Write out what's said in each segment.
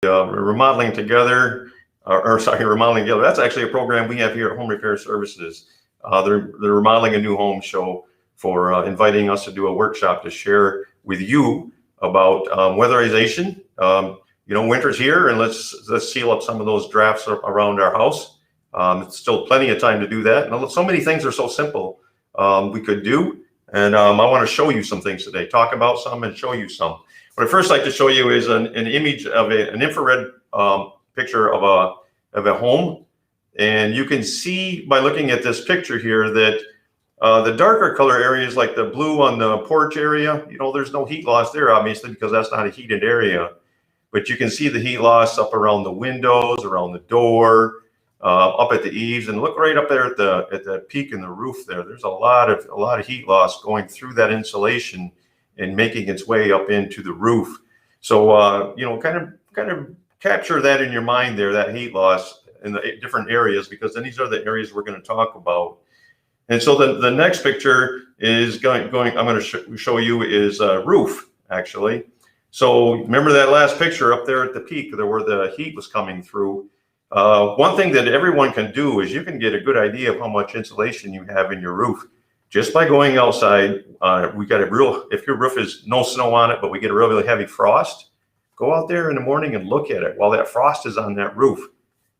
Remodeling Together, Remodeling Together. That's actually a program we have here at Home Repair Services. They're remodeling a new home show for inviting us to do a workshop to share with you about weatherization. Winter's here, and let's seal up some of those drafts around our house. It's still plenty of time to do that. And so many things are so simple we could do. And I want to show you some things today, talk about some and show you some. What I'd first like to show you is an image of an infrared picture of a home. And you can see by looking at this picture here that the darker color areas, like the blue on the porch area, there's no heat loss there, obviously, because that's not a heated area. But you can see the heat loss up around the windows, around the door, up at the eaves, and look right up there at the peak in the roof there. There's a lot of heat loss going through that insulation and making its way up into the roof. So kind of capture that in your mind there, that heat loss in the different areas, because then these are the areas we're going to talk about. And so the next picture is I'm going to show you is a roof, actually. So remember that last picture up there at the peak there where the heat was coming through. One thing that everyone can do is you can get a good idea of how much insulation you have in your roof just by going outside. If your roof is no snow on it, but we get a really heavy frost, go out there in the morning and look at it while that frost is on that roof.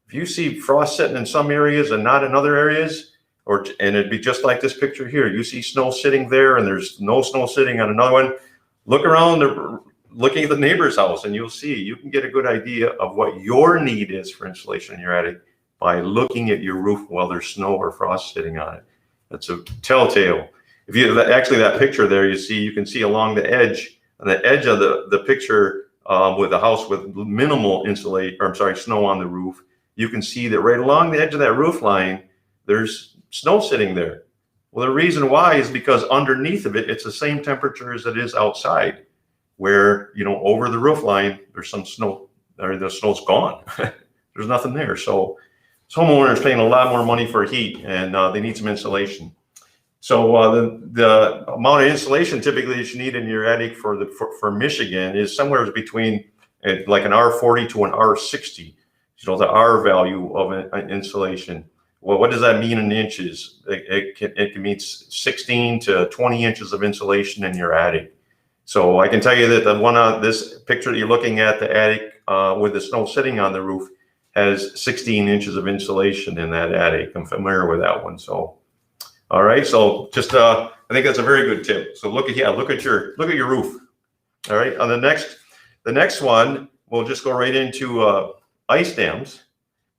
If you see frost sitting in some areas and not in other areas, and it'd be just like this picture here, you see snow sitting there and there's no snow sitting on another one, look around looking at the neighbor's house, and you can get a good idea of what your need is for insulation in your attic by looking at your roof while there's snow or frost sitting on it. That's a telltale. If you actually, that picture there, you can see along the edge, on the edge of the picture with the house with minimal snow on the roof, you can see that right along the edge of that roof line, there's snow sitting there. Well, the reason why is because underneath of it, it's the same temperature as it is outside, where, over the roof line, there's some snow, or the snow's gone. There's nothing there. So homeowners paying a lot more money for heat, and they need some insulation. So the amount of insulation typically that you need in your attic for Michigan is somewhere between like an R40 to an R60. The R value of insulation. Well, what does that mean in inches? It can mean 16 to 20 inches of insulation in your attic. So I can tell you that the one on this picture that you're looking at, the attic with the snow sitting on the roof, has 16 inches of insulation in that attic. I'm familiar with that one. So, all right. So just I think that's a very good tip. So look at your roof. All right. On the next one, we'll just go right into ice dams.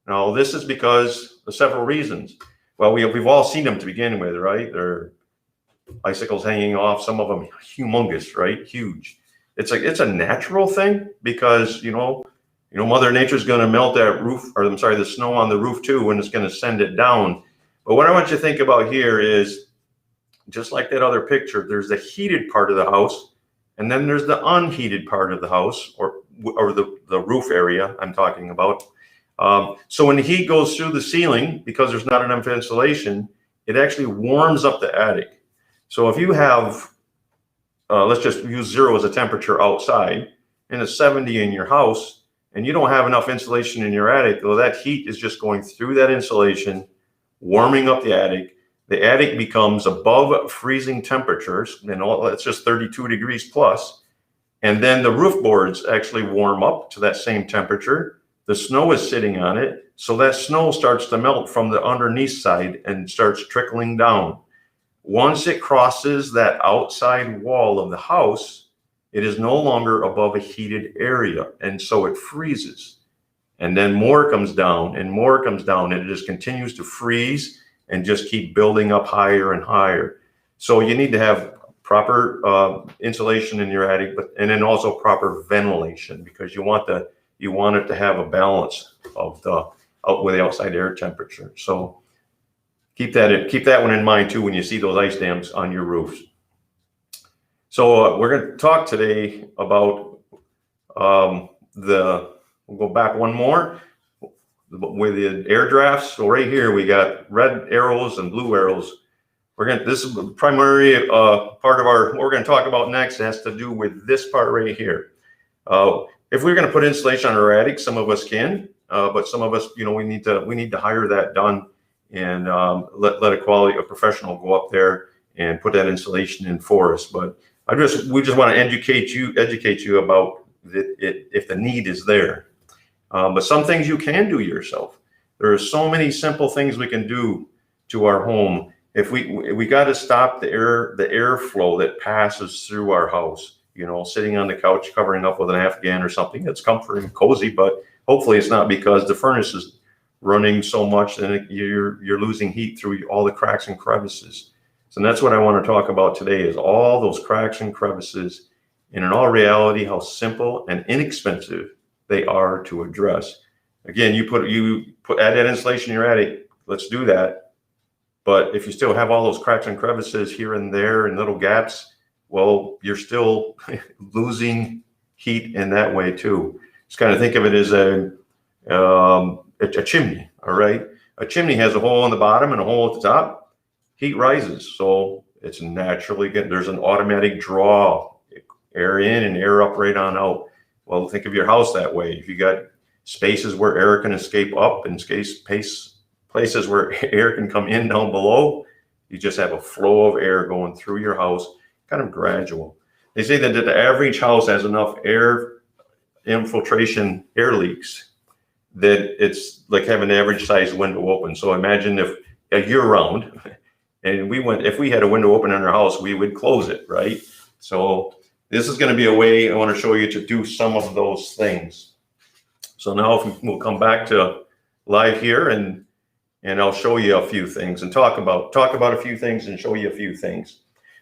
Now this is because of several reasons. Well, we've all seen them to begin with, right? They're icicles hanging off, some of them humongous, right? Huge. It's a natural thing because Mother Nature's going to melt that roof, or the snow on the roof too, and it's going to send it down. But what I want you to think about here is, just like that other picture, there's the heated part of the house, and then there's the unheated part of the house, or the roof area I'm talking about. So when the heat goes through the ceiling, because there's not enough insulation, it actually warms up the attic. So if you have, let's just use 0 as a temperature outside, and it's 70 in your house, and you don't have enough insulation in your attic, well, that heat is just going through that insulation, warming up the attic. The attic becomes above freezing temperatures, and that's just 32 degrees plus. And then the roof boards actually warm up to that same temperature. The snow is sitting on it, so that snow starts to melt from the underneath side and starts trickling down. Once it crosses that outside wall of the house, it is no longer above a heated area, and so it freezes. And then more comes down and more comes down, and it just continues to freeze and just keep building up higher and higher. So you need to have proper insulation in your attic, and then also proper ventilation, because you want it to have a balance of with the outside air temperature. So keep that one in mind too when you see those ice dams on your roofs. So we're going to talk today about we'll go back one more with the air drafts. So right here we got red arrows and blue arrows. This is the primary part of what we're going to talk about next. It has to do with this part right here. if we're going to put insulation on our attic, some of us can, but some of us, we need to hire that done and let a professional go up there and put that insulation in for us. But we just want to educate you about if the need is there. But some things you can do yourself. There are so many simple things we can do to our home. If we got to stop the airflow that passes through our house. Sitting on the couch, covering up with an Afghan or something that's comforting and cozy, but hopefully it's not because the furnace is running so much and you're losing heat through all the cracks and crevices. So that's what I want to talk about today, is all those cracks and crevices, and in all reality, how simple and inexpensive they are to address. Again, add that insulation in your attic, let's do that. But if you still have all those cracks and crevices here and there and little gaps, well, you're still losing heat in that way too. Just kind of think of it as a chimney, all right? A chimney has a hole in the bottom and a hole at the top. Heat rises, so it's naturally good. There's an automatic draw, air in and air up, right on out. Well, think of your house that way. If you got spaces where air can escape up and places where air can come in down below, you just have a flow of air going through your house, kind of gradual. They say that the average house has enough air infiltration, air leaks, that it's like having an average size window open. So imagine if year round, and if we had a window open in our house, we would close it, right? So this is going to be a way I want to show you to do some of those things. So now we'll come back to live here, and I'll show you a few things and talk about a few things and show you a few things.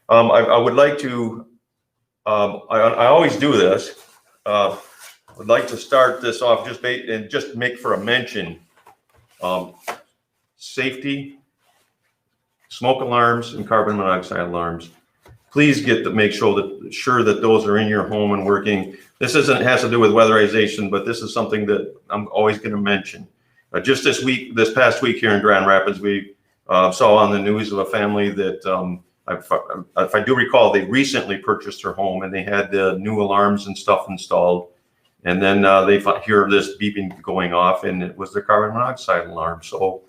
I would like to, I always do this. Would like to start this off just make for a mention. Safety, smoke alarms, and carbon monoxide alarms. Please make sure that those are in your home and working. This has to do with weatherization, but this is something that I'm always going to mention. Just this past week here in Grand Rapids, we saw on the news of a family that, if I do recall, they recently purchased their home and they had the new alarms and stuff installed. And then they hear this beeping going off, and it was the carbon monoxide alarm. So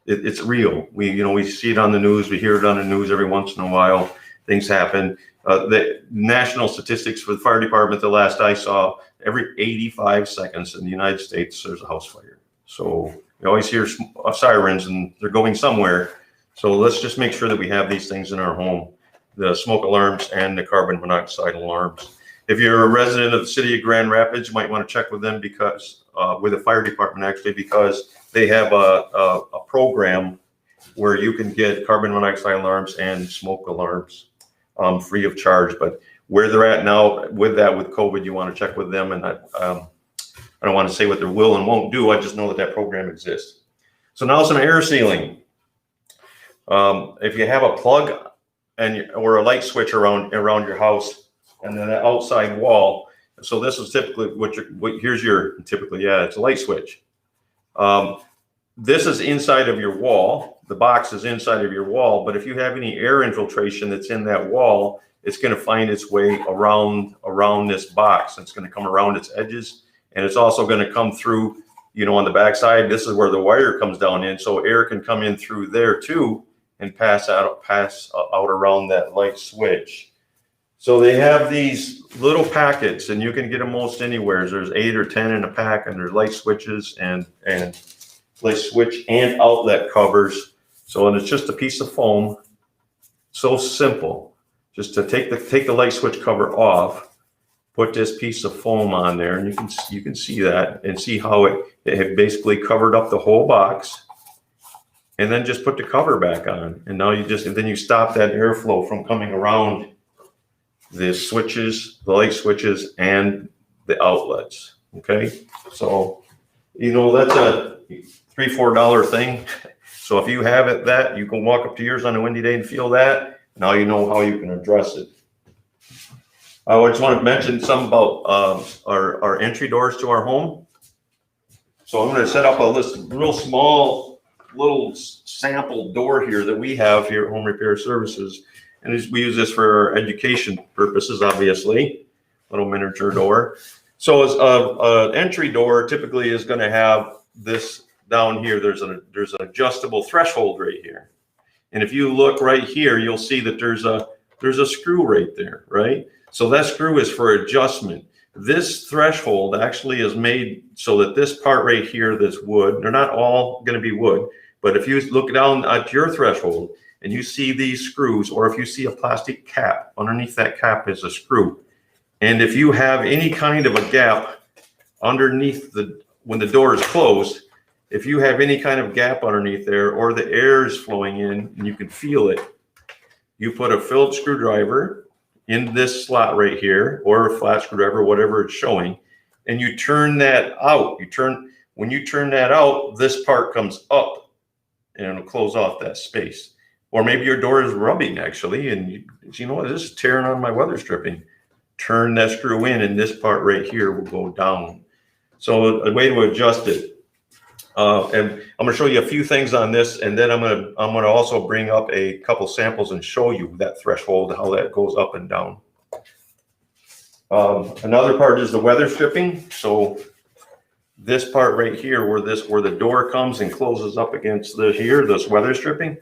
it's real. We see it on the news. We hear it on the news every once in a while. Things happen. The national statistics for the fire department, the last I saw, every 85 seconds in the United States, there's a house fire. So you always hear sirens, and they're going somewhere. So let's just make sure that we have these things in our home, the smoke alarms and the carbon monoxide alarms. If you're a resident of the city of Grand Rapids, you might want to check with them with the fire department actually, because they have a program where you can get carbon monoxide alarms and smoke alarms free of charge. But where they're at now with COVID, you want to check with them. And I don't want to say what they will and won't do. I just know that program exists. So now some air sealing. If you have a plug or a light switch around your house and then the outside wall, so this is typically it's a light switch. This is inside of your wall. The box is inside of your wall, but if you have any air infiltration that's in that wall, it's going to find its way around this box. It's going to come around its edges, and it's also going to come through, on the backside. This is where the wire comes down in, so air can come in through there too and pass out around that light switch. So they have these little packets, and you can get them most anywhere. There's 8 or 10 in a pack, and there's light switches and light switch and outlet covers. So, and it's just a piece of foam. So simple, just to take the light switch cover off, put this piece of foam on there, and you can see that and see how it had basically covered up the whole box. And then just put the cover back on, and now you stop that airflow from coming around the switches, the light switches, and the outlets. Okay, so that's a $3-4 thing. So if you have it, you can walk up to yours on a windy day and feel that. Now you know how you can address it. I just want to mention some about our entry doors to our home. So I'm going to set up a real small little sample door here that we have here at Home Repair Services, and we use this for education purposes, obviously. little miniature door. So as a entry door typically is going to have this down here. There's an adjustable threshold right here. And if you look right here, you'll see that there's a screw right there, right? So that screw is for adjustment. This threshold actually is made so that this part right here, this wood, they're not all going to be wood, but if you look down at your threshold and you see these screws, or if you see a plastic cap, underneath that cap is a screw. And if you have any kind of a gap underneath when the door is closed, if you have any kind of gap underneath there, or the air is flowing in and you can feel it, you put a Phillips screwdriver in this slot right here, or a flat screwdriver, whatever it's showing, and you turn that out. When you turn that out, this part comes up and it'll close off that space. Or maybe your door is rubbing actually, and you know what, this is tearing on my weather stripping. Turn that screw in and this part right here will go down. So a way to adjust it. And I'm going to show you a few things on this, and then I'm going to also bring up a couple samples and show you that threshold, how that goes up and down. Another part is the weather stripping. So this part right here, where the door comes and closes up against this weather stripping,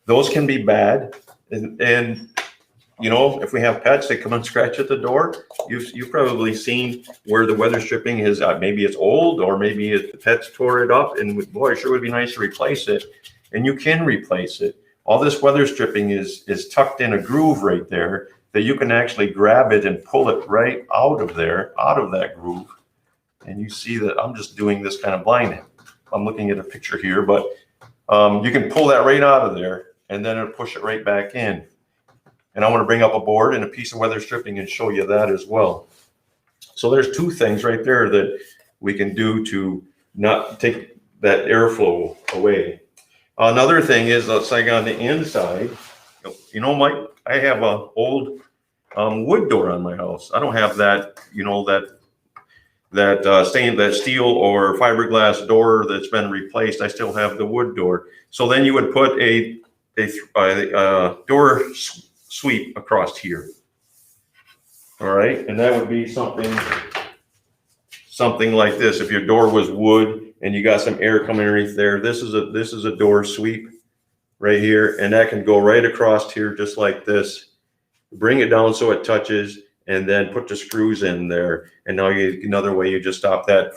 those can be bad. And you know, if we have pets that come and scratch at the door, you've probably seen where the weather stripping is. Maybe it's old, or maybe the pets tore it up, and boy, it sure would be nice to replace it. And you can replace it. All this weather stripping is tucked in a groove right there that you can actually grab it and pull it right out of there, out of that groove. And you see that I'm just doing this kind of blind. I'm looking at a picture here, but you can pull that right out of there, and then it'll push it right back in. And I want to bring up a board and a piece of weather stripping and show you that as well. So there's two things right there that we can do to not take that airflow away. Another thing is, let's say on the inside, you know, I have an old wood door on my house. I don't have that, you know, that steel or fiberglass door that's been replaced. I still have the wood door. So then you would put a door sweep across here. All right, and that would be something like this. If your door was wood and you got some air coming underneath there, this is a door sweep right here, and that can go right across here just like this. Bring it down so it touches, and then put the screws in there. And now another way you just stop that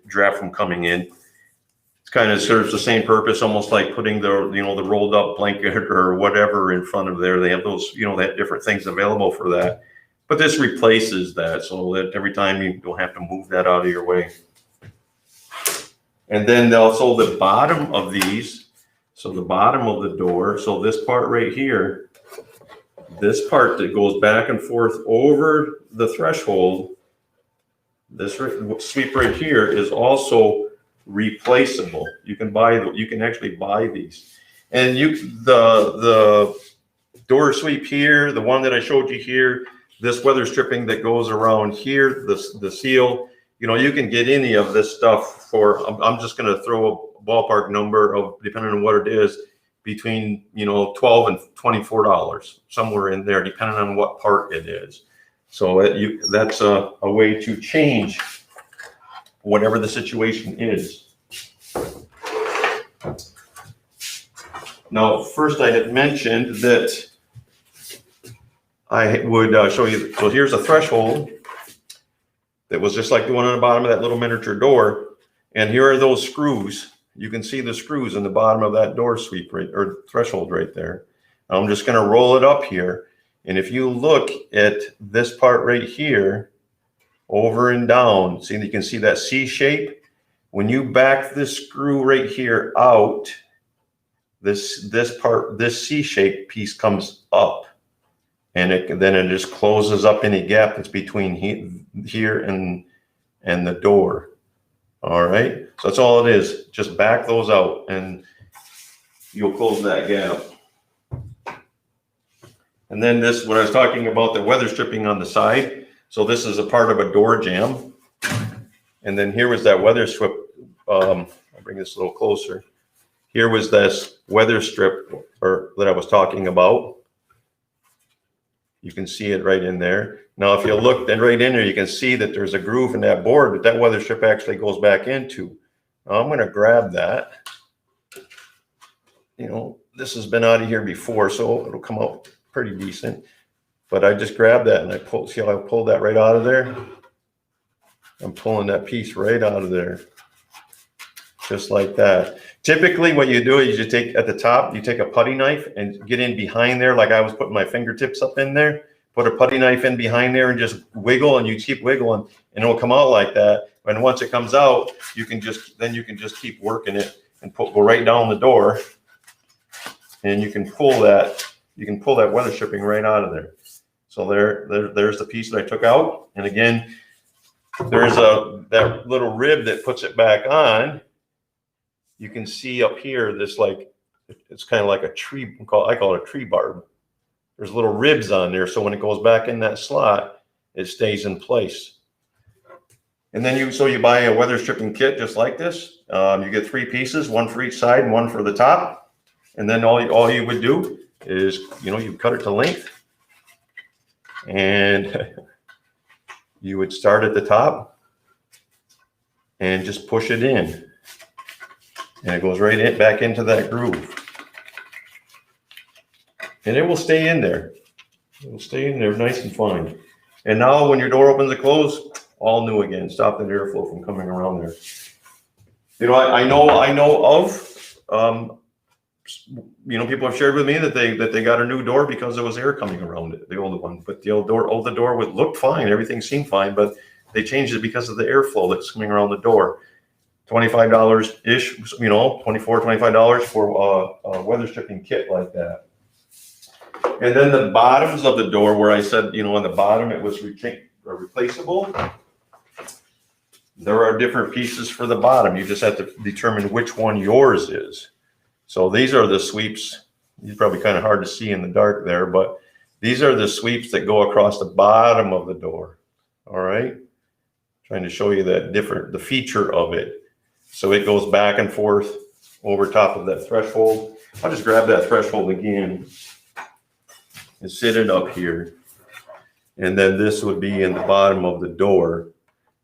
draft from coming in. It kind of serves the same purpose, almost like putting the rolled up blanket or whatever in front of there. They have those, they have different things available for that. But this replaces that, so that every time you don't have to move that out of your way. And then also the bottom of these, so the bottom of the door, so this part right here, this part that goes back and forth over the threshold, this sweep right here is also replaceable. You can actually buy these, and the door sweep here, the one that I showed you here, this weather stripping that goes around here, the seal, you can get any of this stuff for, I'm just going to throw a ballpark number of, depending on what it is, between $12 and $24, somewhere in there, depending on what part it is. So that's a way to change whatever the situation is. Now, first I had mentioned that I would show you, so here's a threshold that was just like the one on the bottom of that little miniature door. And here are those screws. You can see the screws in the bottom of that door sweep or threshold right there. I'm just going to roll it up here. And if you look at this part right here, over and down, see, you can see that C shape. When you back this screw right here out, this C shape piece comes up, and then it just closes up any gap that's between here and the door. All right, so that's all it is. Just back those out and you'll close that gap. And then this, what I was talking about, the weather stripping on the side. So this is a part of a door jamb. And then here was that weather strip. I'll bring this a little closer. Here was this weather strip that I was talking about. You can see it right in there. Now, if you look then right in there, you can see that there's a groove in that board that that weather strip actually goes back into. Now, I'm going to grab that. You know, this has been out of here before, so it'll come out pretty decent. But I just grabbed that and I pulled, see how I pulled that right out of there? I'm pulling that piece right out of there. Just like that. Typically what you do is you take at the top, you take a putty knife and get in behind there, like I was putting my fingertips up in there, put a putty knife in behind there and just wiggle, and you keep wiggling and it'll come out like that. And once it comes out, you can just keep working it and go right down the door, and you can pull that weather stripping right out of there. So there's the piece that I took out. And again, there's that little rib that puts it back on. You can see up here, this like, it's kind of like a tree, I call it a tree barb. There's little ribs on there. So when it goes back in that slot, it stays in place. And then you buy a weather stripping kit just like this. You get 3 pieces, one for each side and one for the top. And then all you would do is, you cut it to length, and you would start at the top and just push it in. And it goes right back into that groove. And it will stay in there. It will stay in there nice and fine. And now when your door opens and closes, all new again. Stop the airflow from coming around there. I know of, people have shared with me that they got a new door because there was air coming around it, the old one. But the older door looked fine. Everything seemed fine, but they changed it because of the airflow that's coming around the door. $25-ish, $24, $25 for a weather stripping kit like that. And then the bottoms of the door, where I said, on the bottom it was replaceable. There are different pieces for the bottom. You just have to determine which one yours is. So these are the sweeps. It's probably kind of hard to see in the dark there, but these are the sweeps that go across the bottom of the door. All right. Trying to show you the feature of it. So it goes back and forth over top of that threshold. I'll just grab that threshold again and sit it up here. And then this would be in the bottom of the door,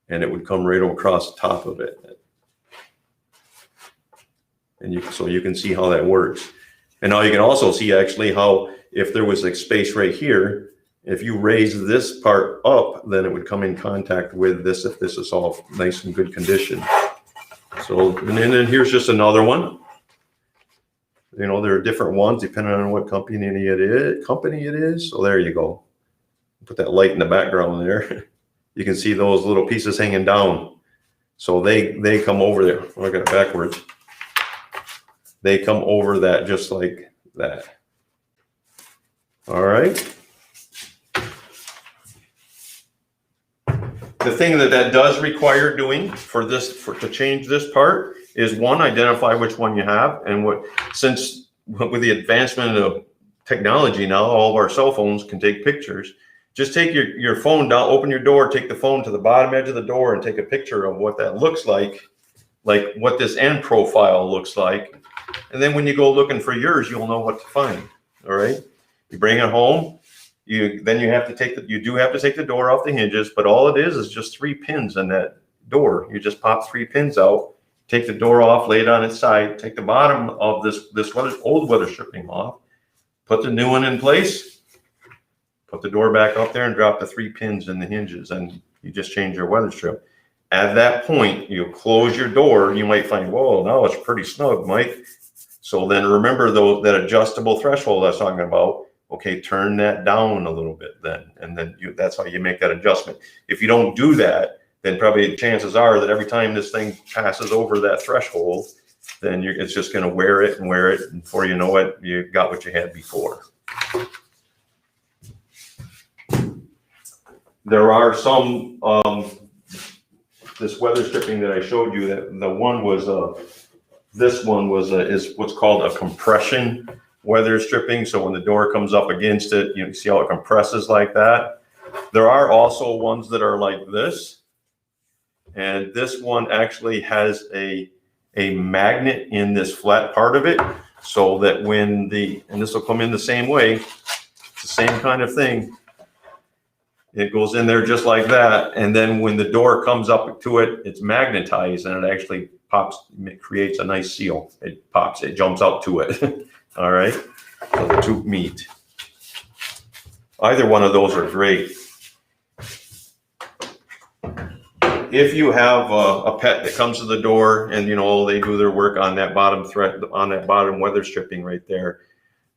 and it would come right across the top of it. And so you can see how that works. And now you can also see actually how, if there was a space right here, if you raise this part up, then it would come in contact with this if this is all nice and good condition. So, and then here's just another one. There are different ones depending on what company it is. So there you go. Put that light in the background there. You can see those little pieces hanging down. So they come over there. Oh, I got it backwards. They come over that just like that. All right. The thing that does require doing to change this part is, one, identify which one you have, and since with the advancement of technology now, all of our cell phones can take pictures. Just take your phone down, open your door, take the phone to the bottom edge of the door and take a picture of what that looks like what this end profile looks like. And then when you go looking for yours, you'll know what to find. All right. You bring it home. You do have to take the door off the hinges, but all it is just 3 pins in that door. You just pop 3 pins out, take the door off, lay it on its side, take the bottom of this old weather stripping off, put the new one in place, put the door back up there, and drop the 3 pins in the hinges, and you just change your weather strip. At that point, you close your door. You might find, whoa, now it's pretty snug, Mike. So then remember that adjustable threshold I was talking about. Okay, turn that down a little bit then, and then that's how you make that adjustment. If you don't do that, then probably chances are that every time this thing passes over that threshold, then it's just going to wear it, and before you know it, you got what you had before. There are some this weather stripping that I showed you, that the one was this one is what's called a compression weather stripping. So when the door comes up against it, you see how it compresses like that. There are also ones that are like this, and this one actually has a magnet in this flat part of it, so that and this will come in the same way, it's the same kind of thing. It goes in there just like that. And then when the door comes up to it, it's magnetized and it actually pops, it creates a nice seal. It pops, it jumps up to it. All right. So the two meet. Either one of those are great. If you have a pet that comes to the door and, you know, they do their work on that bottom thread, on that bottom weather stripping right there,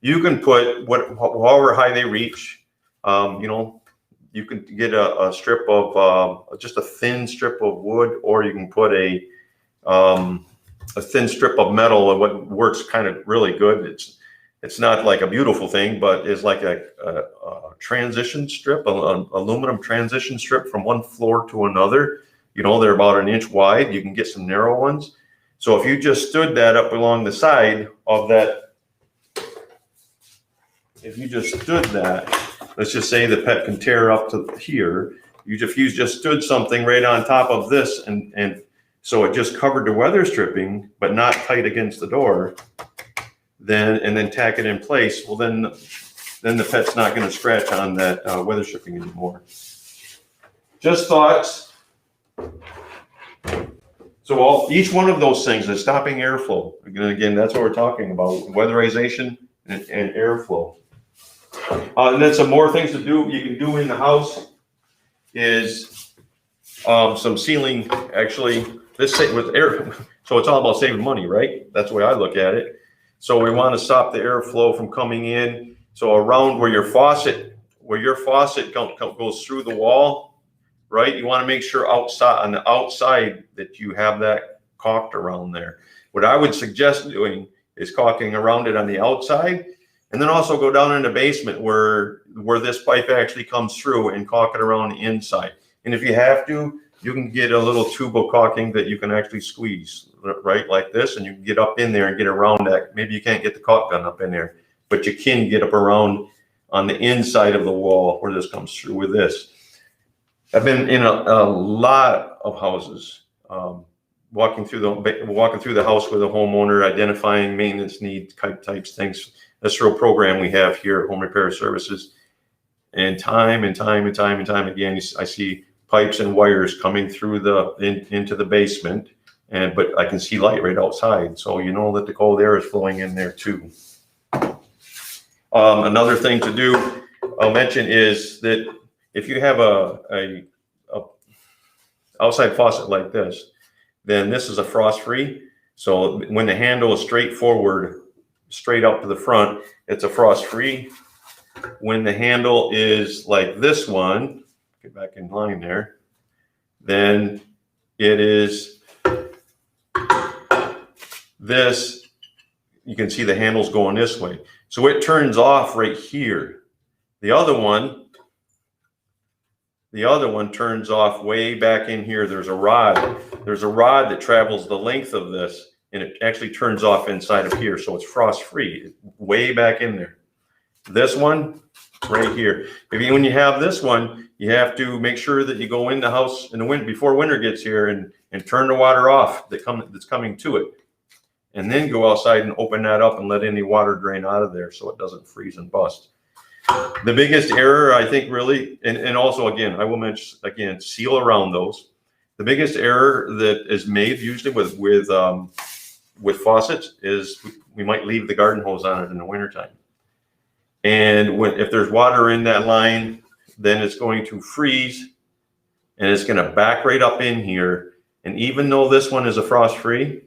you can put however high they reach, you know, you can get a strip of just a thin strip of wood, or you can put a thin strip of metal. And what works kind of really good, it's not like a beautiful thing, but it's like a transition strip, an aluminum transition strip from one floor to another. You know, they're about an inch wide. You can get some narrow ones. So if you just stood that up along the side of that, if you just stood that, let's just say the pet can tear up to here. If you just stood something right on top of this, and so it just covered the weather stripping, but not tight against the door, then tack it in place. Well, then the pet's not going to scratch on that weather stripping anymore. Just thoughts. So each one of those things is stopping airflow. Again, that's what we're talking about: weatherization and airflow. And then some more things to do you can do in the house is some sealing. Actually, this with air. So it's all about saving money, right? That's the way I look at it. So we want to stop the airflow from coming in. So around where your faucet goes through the wall, right? You want to make sure on the outside that you have that caulked around there. What I would suggest doing is caulking around it on the outside, and then also go down in the basement where this pipe actually comes through and caulk it around the inside. And if you have to, you can get a little tube of caulking that you can actually squeeze, right, like this, and you can get up in there and get around that. Maybe you can't get the caulk gun up in there, but you can get up around on the inside of the wall where this comes through with this. I've been in a lot of houses, walking through the house with a homeowner, identifying maintenance needs, types, things. That's a real program we have here at Home Repair Services. And time again, I see pipes and wires coming through into the basement, but I can see light right outside, so you know that the cold air is flowing in there too. Another thing to do, I'll mention, is that if you have a outside faucet like this, then this is a frost-free. So when the handle is straight forward, straight up to the front, it's a frost-free. When the handle is like this one, get back in line there, then it is this. You can see the handle's going this way. So it turns off right here. The other one turns off way back in here. There's a rod that travels the length of this, and it actually turns off inside of here. So it's frost-free, way back in there. This one right here. When you have this one, you have to make sure that you go in the house in the winter, before winter gets here, and turn the water off that's coming to it. And then go outside and open that up and let any water drain out of there so it doesn't freeze and bust. The biggest error, I think, really, and also, again, I will mention, again, seal around those. The biggest error that is made usually with faucets is we might leave the garden hose on it in the wintertime. And if there's water in that line, then it's going to freeze and it's going to back right up in here. And even though this one is a frost-free,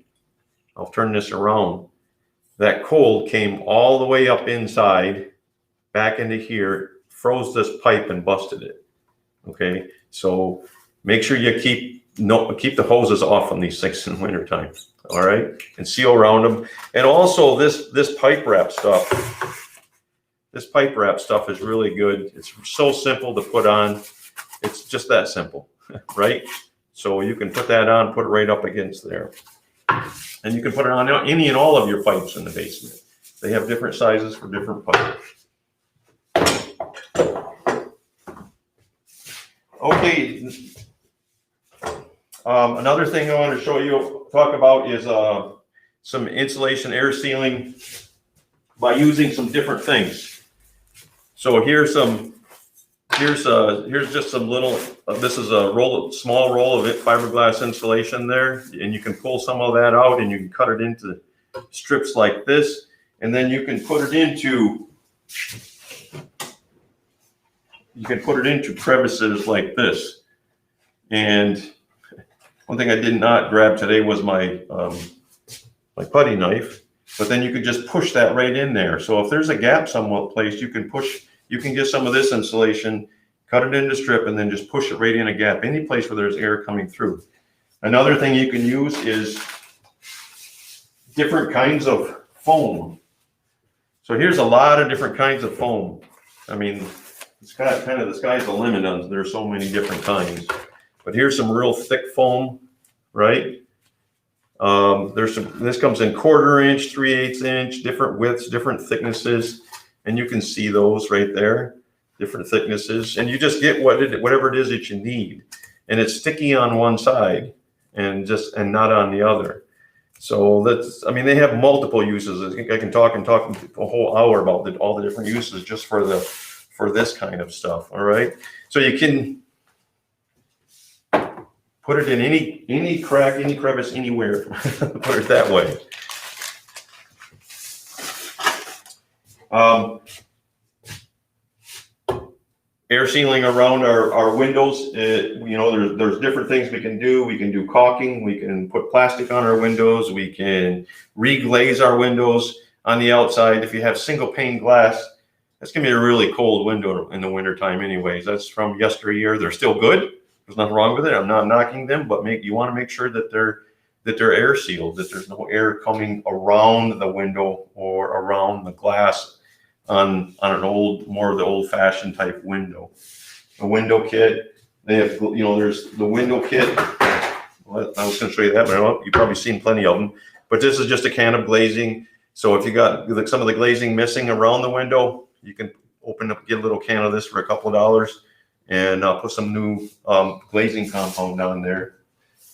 I'll turn this around, that cold came all the way up inside, back into here, froze this pipe and busted it. Okay, so make sure you keep the hoses off on these things in wintertime. All right, and seal around them. And also this pipe wrap stuff. This pipe wrap stuff is really good. It's so simple to put on. It's just that simple, right? So you can put that on, put it right up against there. And you can put it on any and all of your pipes in the basement. They have different sizes for different pipes. Okay. Another thing I want to talk about is some insulation air sealing by using some different things. So here's some Here's just some little, this is a small roll of fiberglass insulation there, and you can pull some of that out and you can cut it into strips like this, and then you can put it into crevices like this. And one thing I did not grab today was my my putty knife, but then you could just push that right in there. So if there's a gap somewhat placed, you can get some of this insulation, cut it into strip, and then just push it right in a gap, any place where there's air coming through. Another thing you can use is different kinds of foam. So here's a lot of different kinds of foam. I mean, it's kind of the sky's the limit on, there's so many different kinds. But here's some real thick foam, right? This comes in 1/4 inch, 3/8 inch, different widths, different thicknesses, and you can see those right there, different thicknesses, and you just get whatever it is that you need. And it's sticky on one side and not on the other. So I mean, they have multiple uses. I think I can talk a whole hour about all the different uses just for this kind of stuff. All right. So you can put it in any crack, any crevice, anywhere. Put it that way. Air sealing around our windows. There's different things we can do. We can do caulking. We can put plastic on our windows. We can reglaze our windows on the outside. If you have single pane glass, that's gonna be a really cold window in the wintertime anyways. That's from yesteryear. They're still good. There's nothing wrong with it. I'm not knocking them, but you want to make sure that they're air sealed, that there's no air coming around the window or around the glass on more of the old fashioned type window. A window kit, they have, there's the window kit. Well, I was going to show you that, but you've probably seen plenty of them. But this is just a can of glazing. So if you got some of the glazing missing around the window, you can get a little can of this for a couple of dollars. And put some new glazing compound on there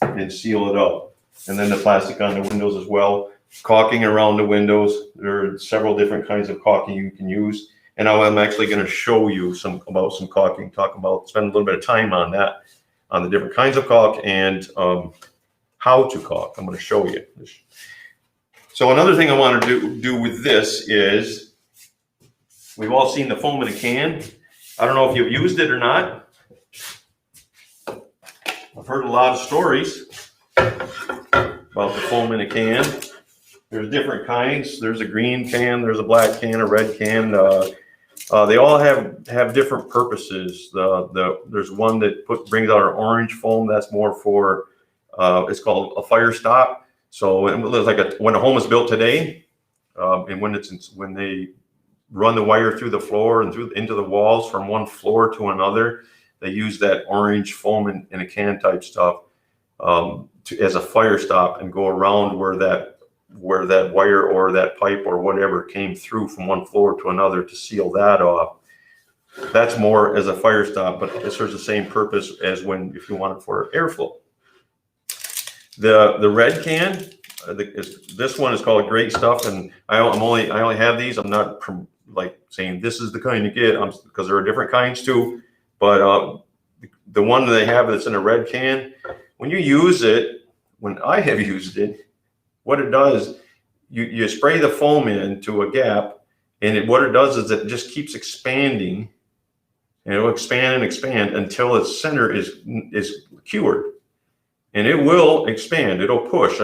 and seal it up. And then the plastic on the windows as well. Caulking around the windows. There are several different kinds of caulking you can use. And I'm actually going to show you about some caulking, spend a little bit of time on that, on the different kinds of caulk and how to caulk. I'm going to show you. So another thing I want to do with this is, we've all seen the foam in a can. I don't know if you've used it or not. I've heard a lot of stories about the foam in a can. There's different kinds. There's a green can, there's a black can, a red can. They all have different purposes. There's one that brings out an orange foam. That's more for, it's called a fire stop. So it's like when a home is built today, and when they run the wire through the floor and into the walls from one floor to another, they use that orange foam in a can type stuff as a fire stop and go around where that wire or that pipe or whatever came through from one floor to another to seal that off. That's more as a fire stop, but it serves the same purpose as if you want it for airflow. The red can, this one is called Great Stuff, and I only have these. I'm not like saying this is the kind you get, because there are different kinds too. But the one that they have that's in a red can, when you use it, when I have used it, what it does, you spray the foam into a gap, and what it does is it just keeps expanding, and it will expand and expand until its center is cured. And it will expand, it'll push.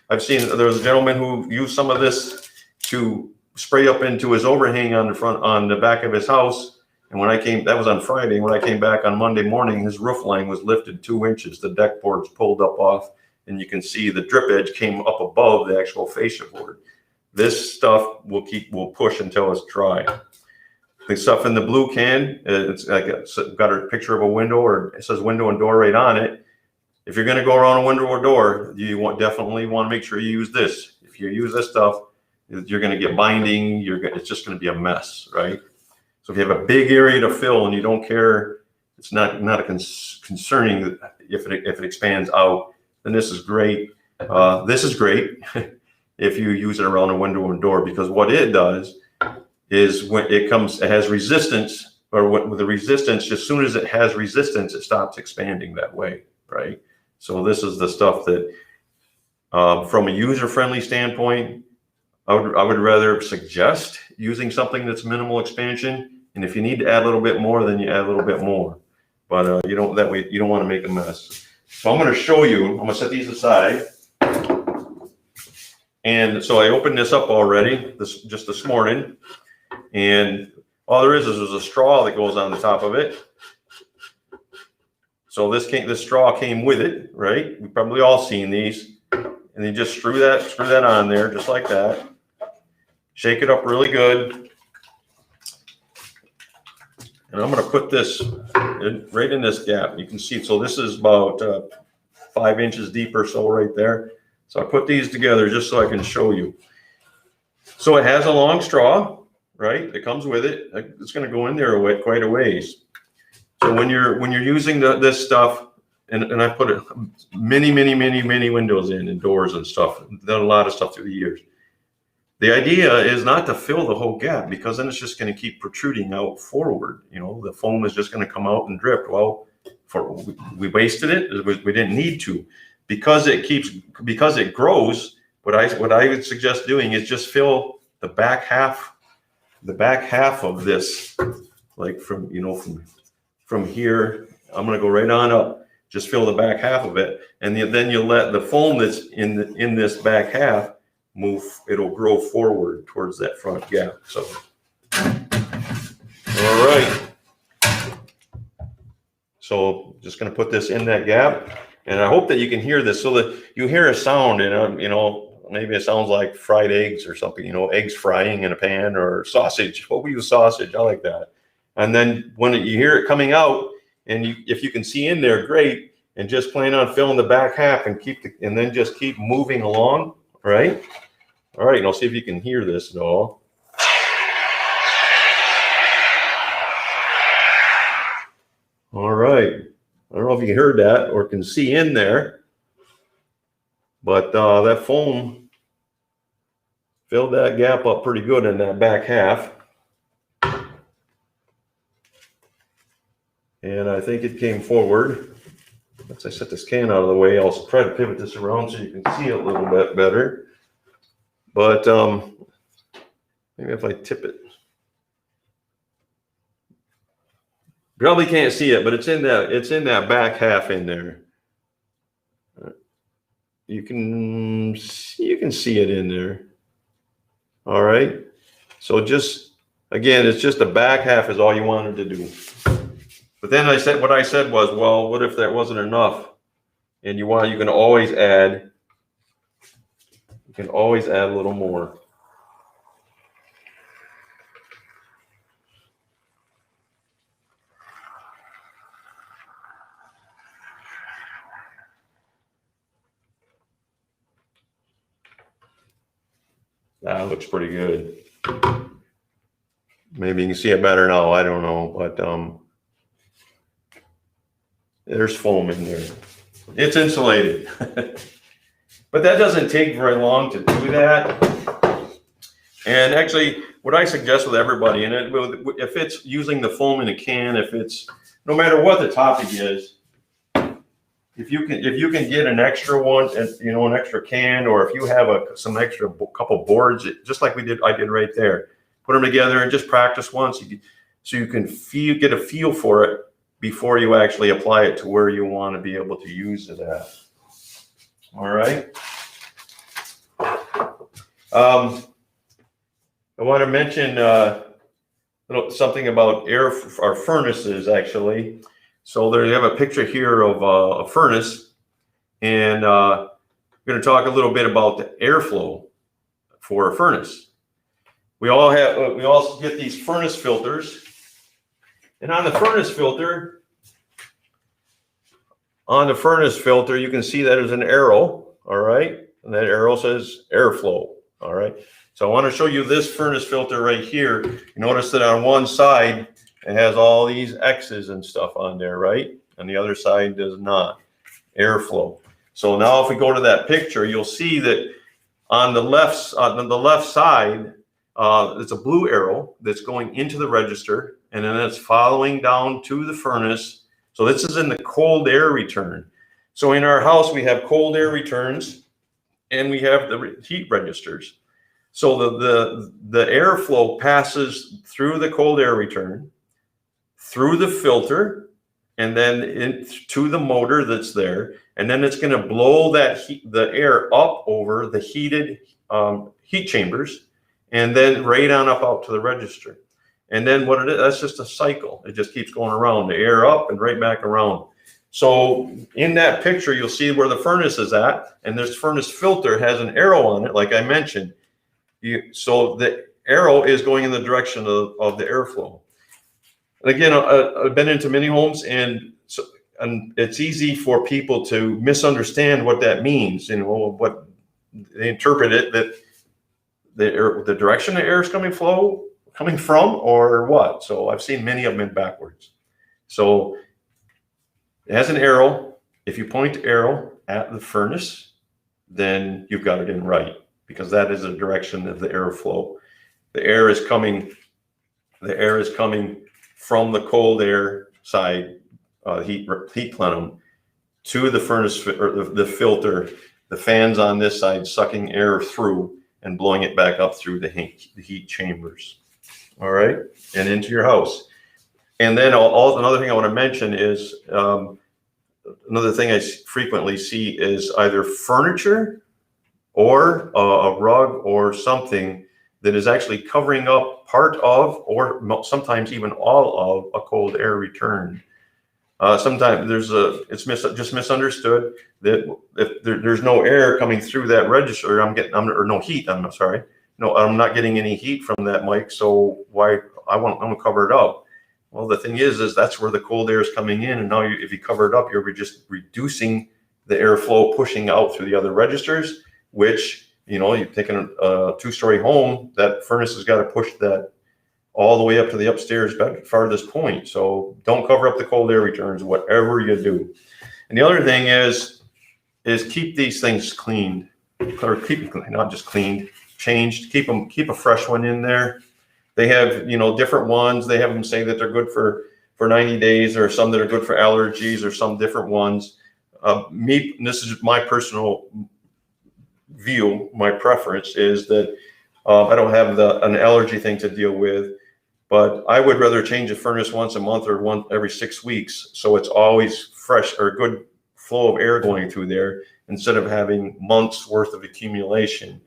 I've seen, there was a gentleman who used some of this to spray up into his overhang on the back of his house. And that was on Friday. When I came back on Monday morning, his roof line was lifted 2 inches. The deck board's pulled up off, and you can see the drip edge came up above the actual fascia board. This stuff will push until it's dry. The stuff in the blue can, it's got a picture of a window, or it says window and door right on it. If you're going to go around a window or door, you definitely want to make sure you use this. If you use this stuff, you're going to get binding. It's just going to be a mess, right? So if you have a big area to fill and you don't care, it's not concerning if it expands out, then this is great. This is great if you use it around a window or door, because what it does is when it has resistance or with the resistance, as soon as it has resistance, it stops expanding that way, right? So this is the stuff that, from a user-friendly standpoint, I would rather suggest using something that's minimal expansion. And if you need to add a little bit more, then you add a little bit more. But you don't, that way you don't want to make a mess. So I'm going to show you. I'm going to set these aside. And so I opened this up already, just this morning, and all there is a straw that goes on the top of it. So this straw came with it, right? We've probably all seen these, and you just screw that on there just like that. Shake it up really good, and I'm going to put this right in this gap. You can see, so this is about 5 inches deep or so right there. So I put these together just so I can show you. So it has a long straw, right? It comes with it. It's going to go in there quite a ways. So when you're using this stuff, and I put many windows in and doors and stuff. Done a lot of stuff through the years. The idea is not to fill the whole gap, because then it's just going to keep protruding out forward. You know, the foam is just going to come out and drip. Well, we wasted it. We didn't need to. Because it grows, what I would suggest doing is just fill the back half of this, like from here. I'm going to go right on up. Just fill the back half of it, and then you let the foam that's in this back half move. It'll grow forward towards that front gap. So, all right. So just going to put this in that gap. And I hope that you can hear this, so that you hear a sound, and maybe it sounds like fried eggs or something, eggs frying in a pan, or sausage. Well, we use sausage. I like that. And then when you hear it coming out, and if you can see in there, great. And just plan on filling the back half and then just keep moving along, right? All right, and I'll see if you can hear this at all. All right. I don't know if you heard that or can see in there, but that foam filled that gap up pretty good in that back half. And I think it came forward. Once I set this can out of the way, I'll try to pivot this around so you can see it a little bit better. But maybe if I tip it. Probably can't see it, but it's in that back half in there. You can see it in there. All right. So again, it's just the back half is all you wanted to do. But then what I said was, well, what if that wasn't enough? And you can always add a little more. That looks pretty good. Maybe you can see it better now. I don't know, but there's foam in there. It's insulated. But that doesn't take very long to do that. And actually, what I suggest with everybody, and if it's using the foam in a can, no matter what the topic is, if you can get an extra one, an extra can, or if you have some extra couple boards, just like I did right there, put them together and just practice once, so you can get a feel for it before you actually apply it to where you want to be able to use it at. All right. I want to mention something about our furnaces, actually. So there you have a picture here of a furnace, and we're going to talk a little bit about the airflow for a furnace. We all get these furnace filters, and on the furnace filter, you can see that there's an arrow, all right, and that arrow says airflow, all right. So I want to show you this furnace filter right here. You notice that on one side, it has all these X's and stuff on there, right? And the other side does not. Airflow. So now if we go to that picture, you'll see that on the left side, it's a blue arrow that's going into the register, and then it's following down to the furnace. So this is in the cold air return. So in our house, we have cold air returns and we have the heat registers. So the airflow passes through the cold air return, through the filter, and then to the motor that's there. And then it's going to blow the air up over the heated heat chambers, and then right on up out to the register. And then what it is, that's just a cycle. It just keeps going around, the air up and right back around. So in that picture, you'll see where the furnace is at, and this furnace filter has an arrow on it, like I mentioned. So the arrow is going in the direction of the airflow. And again, I've been into many homes, and it's easy for people to misunderstand what that means. You know, what they interpret it that the direction the air is coming from, or what. So I've seen many of them in backwards. So it has an arrow. If you point the arrow at the furnace, then you've got it in right, because that is the direction of the airflow. The air is coming from the cold air side, heat plenum, to the furnace or the filter. The fans on this side sucking air through and blowing it back up through the heat chambers. All right, and into your house. And then another thing I want to mention is another thing I frequently see is either furniture or a rug or something that is actually covering up part of, or sometimes even all of, a cold air return. Sometimes it's just misunderstood that if there's no air coming through that register, or no heat. I'm sorry. No, I'm not getting any heat from that mic. So why I'm gonna cover it up? Well, the thing is that's where the cold air is coming in, and now if you cover it up, you're just reducing the airflow pushing out through the other registers. Which, you know, you're taking a two-story home, that furnace has got to push that all the way up to the upstairs farthest point. So don't cover up the cold air returns, whatever you do. And the other thing is keep these things cleaned, or not just cleaned, changed. Keep a fresh one in there. They have, you know, different ones. They have them say that they're good for 90 days, or some that are good for allergies, or some different ones. This is my personal view. My preference is that I don't have an allergy thing to deal with, but I would rather change a furnace once a month or every 6 weeks, so it's always fresh or good flow of air going through there, instead of having months worth of accumulation.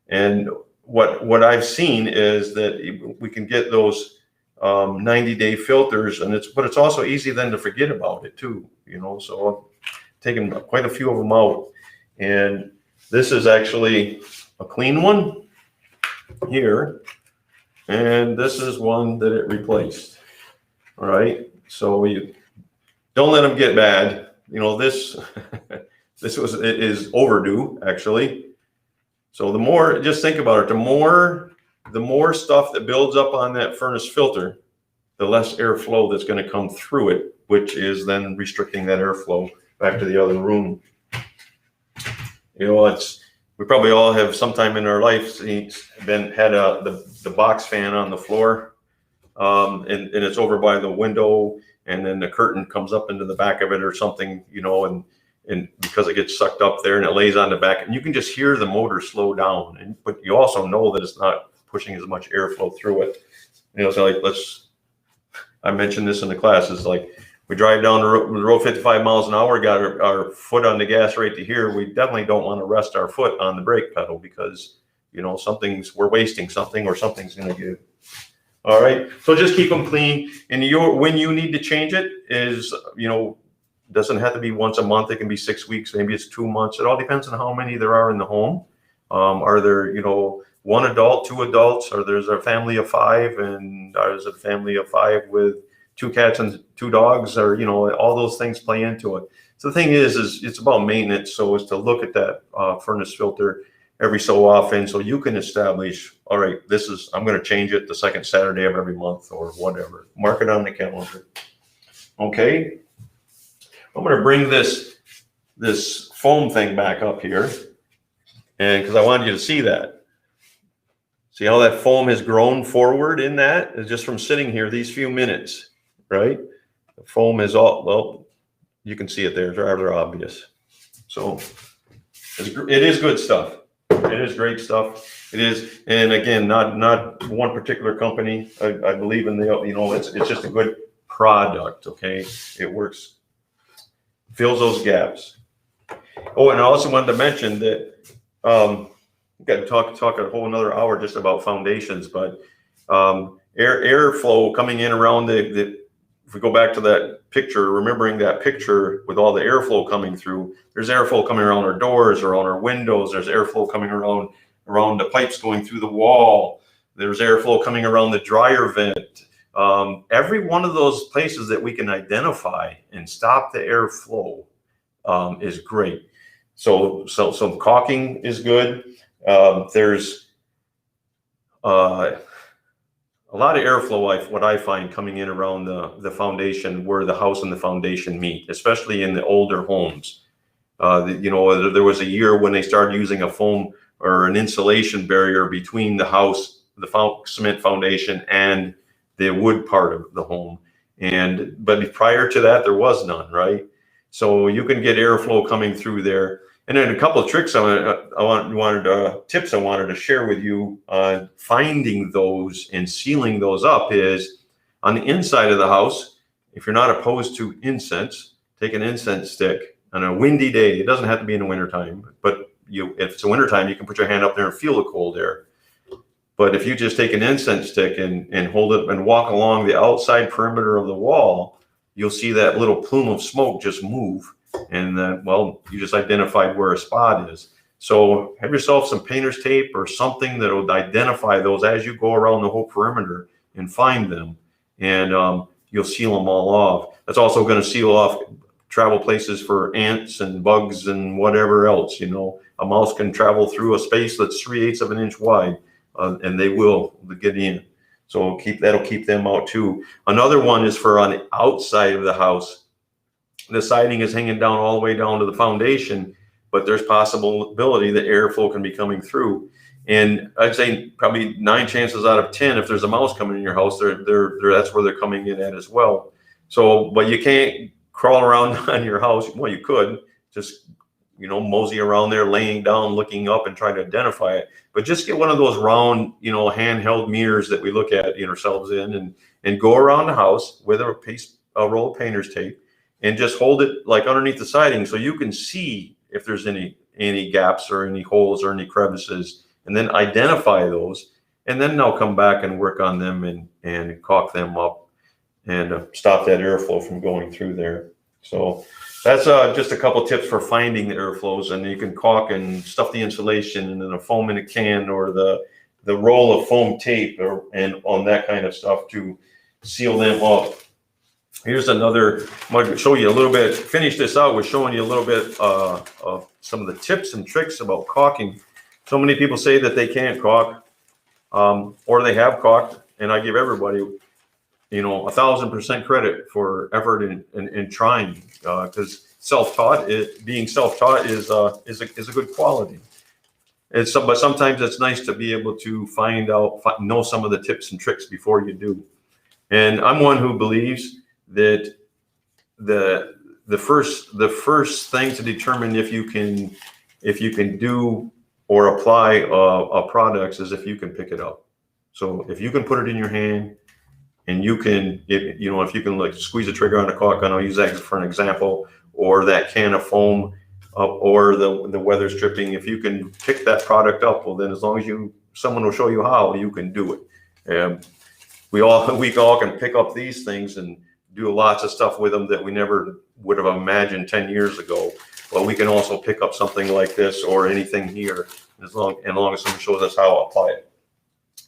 And what I've seen is that we can get those 90-day filters, but it's also easy then to forget about it too, you know. So I've taken quite a few of them out, and this is actually a clean one here, and this is one that it replaced. All right, so you don't let them get bad. You know, this it is overdue actually. So just think about it. The more stuff that builds up on that furnace filter, the less airflow that's going to come through it, which is then restricting that airflow back to the other room. You know, we probably all have sometime in our life had the box fan on the floor, and it's over by the window, and then the curtain comes up into the back of it or something, you know, and because it gets sucked up there and it lays on the back, and you can just hear the motor slow down, but you also know that it's not pushing as much airflow through it. You know, so like I mentioned this in the classes, like we drive down the road 55 miles an hour, got our foot on the gas right to here. We definitely don't want to rest our foot on the brake pedal, because, you know, we're wasting something, or something's going to give. All right. So just keep them clean. And when you need to change it is, you know, doesn't have to be once a month. It can be 6 weeks. Maybe it's 2 months. It all depends on how many there are in the home. Are there, you know, 1 adult, 2 adults, or there's a family of 5, and there's a family of 5 with 2 cats and 2 dogs, or, you know, all those things play into it. So the thing is it's about maintenance. So is to look at that furnace filter every so often, so you can establish, all right, I'm going to change it the second Saturday of every month, or whatever. Mark it on the calendar. Okay. I'm going to bring this foam thing back up here, and because I wanted you to see See how that foam has grown forward in that? It's just from sitting here these few minutes, right? The foam is all, well, you can see it there. It's rather obvious. So it is good stuff. It is great stuff. It is, and again, not one particular company. I believe in the, it's just a good product. Okay, it works, fills those gaps. Oh, and I also wanted to mention that we've got to talk a whole another hour just about foundations, but airflow coming in around if we go back to that picture, remembering that picture with all the airflow coming through, there's airflow coming around our doors or on our windows. There's airflow coming around the pipes going through the wall. There's airflow coming around the dryer vent. Every one of those places that we can identify and stop the airflow is great. So caulking is good. There's a lot of airflow, what I find coming in around the foundation where the house and the foundation meet, especially in the older homes. There was a year when they started using a foam or an insulation barrier between the house, the cement foundation, and the wood part of the home. But prior to that, there was none, right? So you can get airflow coming through there. And then a couple of tricks tips I wanted to share with you on finding those and sealing those up is on the inside of the house. If you're not opposed to incense, take an incense stick on a windy day. It doesn't have to be in the wintertime, but if it's a wintertime, you can put your hand up there and feel the cold air. But if you just take an incense stick and hold it and walk along the outside perimeter of the wall, you'll see that little plume of smoke just move. And then, well, you just identified where a spot is. So have yourself some painter's tape or something that will identify those as you go around the whole perimeter and find them. And you'll seal them all off. That's also going to seal off travel places for ants and bugs and whatever else. A mouse can travel through a space that's 3/8 of an inch wide, and they will get in. So that'll keep them out too. Another one is for on the outside of the house. The siding is hanging down all the way down to the foundation, but there's possibility that airflow can be coming through. And I'd say probably 9 chances out of 10, if there's a mouse coming in your house, that's where they're coming in at as well. So, but you can't crawl around on your house. Well, you could just, mosey around there, laying down, looking up and trying to identify it. But just get one of those round, handheld mirrors that we look at ourselves in and go around the house with a roll of painter's tape and just hold it like underneath the siding so you can see if there's any gaps or any holes or any crevices, and then identify those. And then they'll come back and work on them and caulk them up and stop that airflow from going through there. So that's just a couple tips for finding the airflows. And you can caulk and stuff the insulation and then a foam in a can or the roll of foam tape and on that kind of stuff to seal them up. Here's another, I'm going to show you a little bit, finish this out with showing you a little bit of some of the tips and tricks about caulking. So many people say that they can't caulk or they have caulked, and I give everybody 1,000% credit for effort in trying, because being self-taught is a good quality. But sometimes it's nice to be able to know some of the tips and tricks before you do. And I'm one who believes that the first thing to determine if you can do or apply a product is if you can pick it up. So if you can put it in your hand and you can, if you can like squeeze a trigger on a caulk gun, I'll use that for an example, or that can of foam or the weather stripping, if you can pick that product up, well then as long as someone will show you how, you can do it. We all can pick up these things and do lots of stuff with them that we never would have imagined 10 years ago. But we can also pick up something like this or anything here as long as someone shows us how to apply it.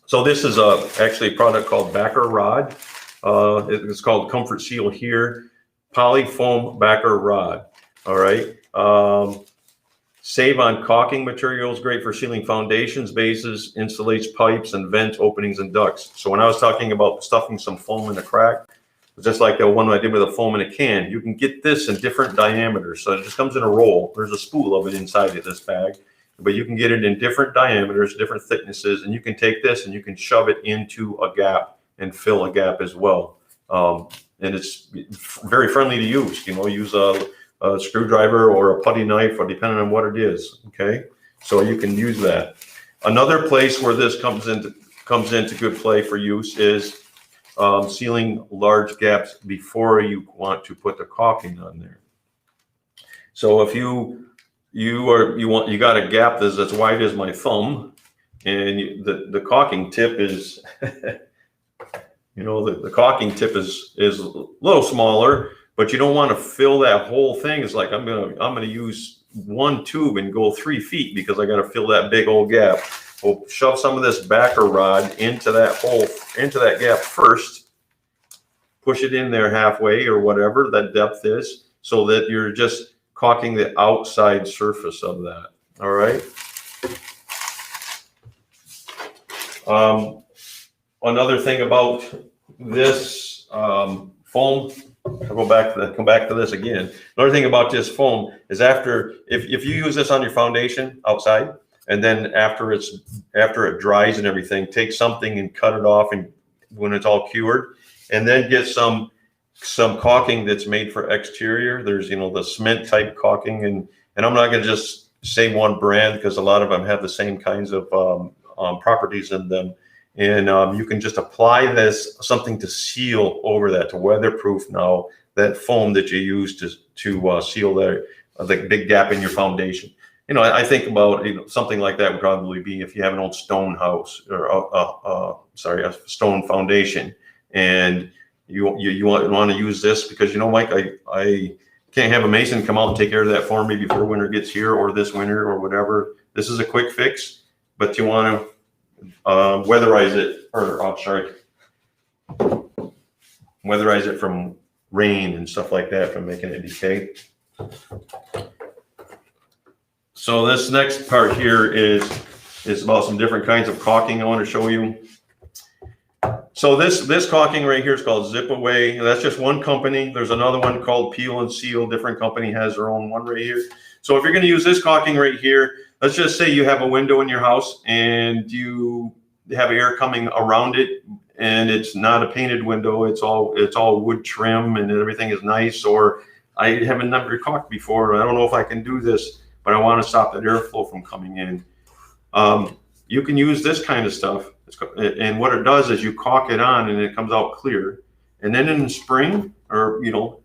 So this is actually a product called backer rod. It's called Comfort Seal here, poly foam backer rod. All right. Save on caulking materials, great for sealing foundations, bases, insulates pipes and vent openings and ducts. So when I was talking about stuffing some foam in a crack, just like the one I did with a foam in a can, you can get this in different diameters. So it just comes in a roll. There's a spool of it inside of this bag. but you can get it in different diameters, different thicknesses, and you can take this and you can shove it into a gap and fill a gap as well. And it's very friendly to use. You know, use a screwdriver or a putty knife, or depending on what it is. Okay, so you can use that. Another place where this comes into good play for use is sealing large gaps before you want to put the caulking on there. So if you got a gap that's as wide as my thumb, and the caulking tip is you know, the caulking tip is a little smaller, but you don't want to fill that whole thing. It's like I'm gonna use one tube and go 3 feet because I got to fill that big old gap. We'll shove some of this backer rod into that gap first. Push it in there halfway or whatever that depth is, so that you're just caulking the outside surface of that. All right. Another thing about this foam, I'll come back to this again. Another thing about this foam is if you use this on your foundation outside, and then after it dries and everything, take something and cut it off, and when it's all cured, and then get some caulking that's made for exterior. There's, you know, the cement type caulking, and I'm not going to just say one brand because a lot of them have the same kinds of properties in them. And you can just apply something to seal over that, to weatherproof now that foam that you use to seal the big gap in your foundation. You know, I think about, you know, something like that would probably be if you have an old stone house, or a stone foundation, and you want to use this because, you know, Mike, I can't have a mason come out and take care of that for me before winter gets here, or this winter, or whatever. This is a quick fix, but you want to weatherize it, weatherize it from rain and stuff like that, from making it decay. So this next part here is about some different kinds of caulking I want to show you. So this caulking right here is called Zip Away. That's just one company. There's another one called Peel and Seal. Different company has their own one right here. So if you're going to use this caulking right here, let's just say you have a window in your house and you have air coming around it, and it's not a painted window. It's all wood trim and everything is nice. Or I haven't never caulked before. I don't know if I can do this, but I want to stop that airflow from coming in. You can use this kind of stuff. And what it does is you caulk it on and it comes out clear. And then in the spring, or, you know,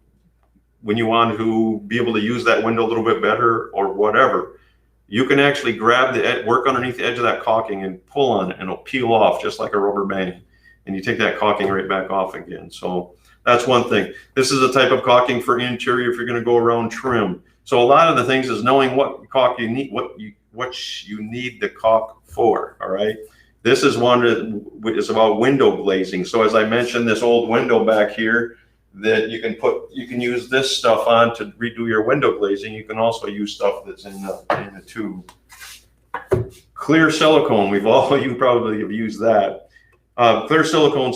when you want to be able to use that window a little bit better or whatever, you can actually grab work underneath the edge of that caulking and pull on it, and it'll peel off just like a rubber band. And you take that caulking right back off again. So that's one thing. This is a type of caulking for interior if you're going to go around trim. So a lot of the things is knowing what caulk you need, what you need the caulk for. All right. This is one that is about window glazing. So as I mentioned, this old window back here that you can use this stuff on to redo your window glazing. You can also use stuff that's in the tube. Clear silicone. You probably have used that. Clear silicone,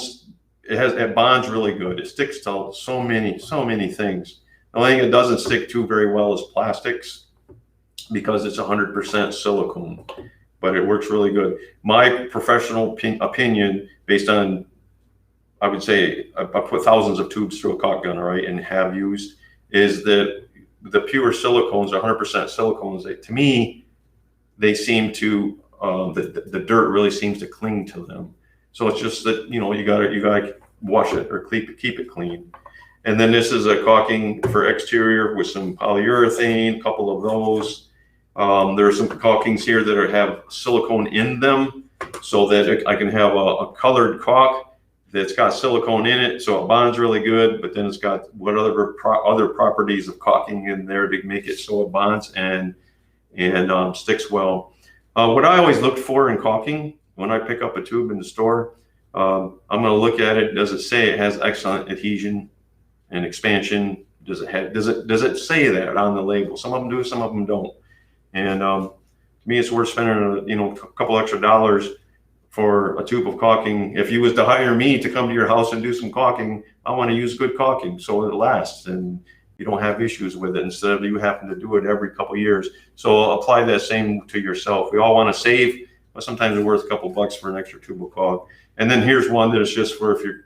it bonds really good. It sticks to so many things. The only thing it doesn't stick to very well is plastics, because it's 100% silicone, but it works really good. My professional opinion, based on, I would say, I put thousands of tubes through a caulk gun, all right, and have used, is that the pure silicones, 100% silicones, to me, they seem to, the dirt really seems to cling to them. So it's just that, you know, you gotta wash it or keep it clean. And then this is a caulking for exterior with some polyurethane, a couple of those. There are some caulkings here that have silicone in them, so that I can have a colored caulk that's got silicone in it, so it bonds really good, but then it's got what other properties of caulking in there to make it so it bonds and sticks well. What I always look for in caulking when I pick up a tube in the store, I'm going to look at it. Does it say it has excellent adhesion and expansion? Does it say that on the label? Some of them do, some of them don't. And to me, it's worth spending a couple extra dollars for a tube of caulking. If you was to hire me to come to your house and do some caulking, I want to use good caulking so it lasts and you don't have issues with it instead of you having to do it every couple of years. So apply that same to yourself. We all want to save, but sometimes it's worth a couple bucks for an extra tube of caulk. And then here's one that is just for if you're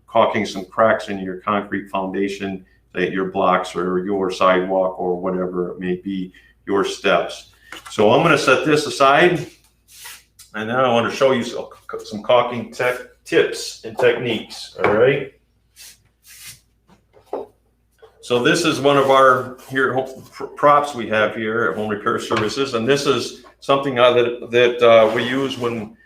caulking some cracks in your concrete foundation, say your blocks or your sidewalk or whatever it may be, your steps. So I'm going to set this aside, and then I want to show you some caulking tips and techniques. All right. So this is one of our props we have here at Home Repair Services, and this is something that we use when